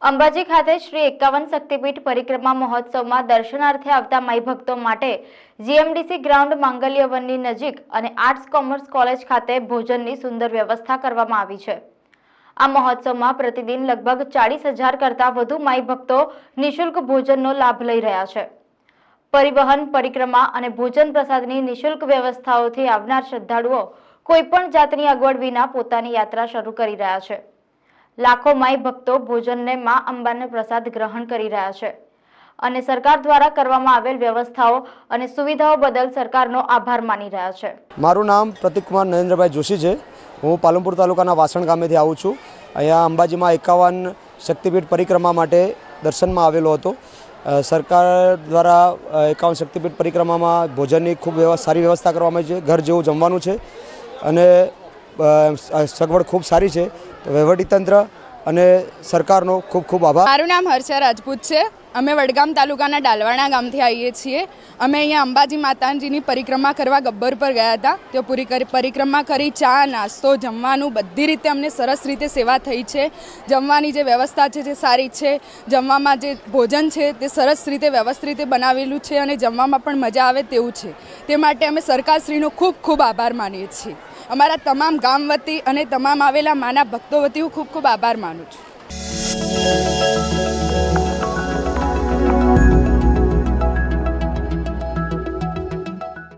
અંબાજી ખાતે શ્રી 51 શક્તિપીઠ પરિક્રમા મહોત્સવમાં દર્શનાર્થે આવતા માઈ ભક્તો માટે જીએમડીસી ગ્રાઉન્ડ માંગલ્ય વનની નજીક અને આર્ટ્સ કોમર્સ કોલેજ ખાતે ભોજનની સુંદર વ્યવસ્થા કરવામાં આવી છે। આ મહોત્સવમાં પ્રતિદિન લગભગ 40,000 કરતા વધુ માઈ ભક્તો નિઃશુલ્ક ભોજનનો લાભ લઈ રહ્યા છે। પરિવહન, પરિક્રમા અને ભોજન પ્રસાદની નિઃશુલ્ક વ્યવસ્થાઓથી આવનાર શ્રદ્ધાળુઓ કોઈપણ જાતની અગવડ વિના પોતાની યાત્રા શરૂ કરી રહ્યા છે। लाखों माई भक्तो भोजन ने मां अंबाने प्रसाद ग्रहण करी रह्या छे अने सरकार द्वारा करवामां आवेल व्यवस्थाओं अने सुविधाओं बदल सरकारनो आभार मानी रह्या छे। मारू नाम प्रतीक कुमार नरेन्द्रभाई जोशी है। हूँ पालनपुर तालुकाना वासण गामेथी आऊँ छूँ। अहींया अंबाजी में 51 शक्तिपीठ परिक्रमा माटे दर्शन में आवेलो हतो। सरकार द्वारा 51 शक्तिपीठ परिक्रमा में भोजन की खूब सारी व्यवस्था करवामां आवी छे। घर जेवुं जमवानुं छे अने सगवड़ खूब सारी है। तो वहीवटीतंत्र અને સરકારનો ખૂબ ખૂબ આભાર। મારું નામ હર્ષા રાજપૂત છે। અમે વડગામ તાલુકાના ડાલવાણા ગામથી આવીએ છીએ। અમે અહીંયા અંબાજી માતાજીની પરિક્રમા કરવા ગબ્બર પર ગયા હતા। તે પૂરી પરિક્રમા કરી ચા, નાસ્તો, જમવાનું બધી રીતે અમને સરસ રીતે સેવા થઈ છે। જમવાની જે વ્યવસ્થા છે જે સારી છે, જમવામાં જે ભોજન છે તે સરસ રીતે વ્યવસ્થિત રીતે બનાવેલું છે અને જમવામાં પણ મજા આવે તેવું છે। તે માટે અમે સરકારશ્રીનો ખૂબ ખૂબ આભાર માનીએ છીએ। અમારા તમામ ગામ વતી અને તમામ આવેલા માના ભક્તો વતી હું ખૂબ ખૂબ આભાર માનું છું।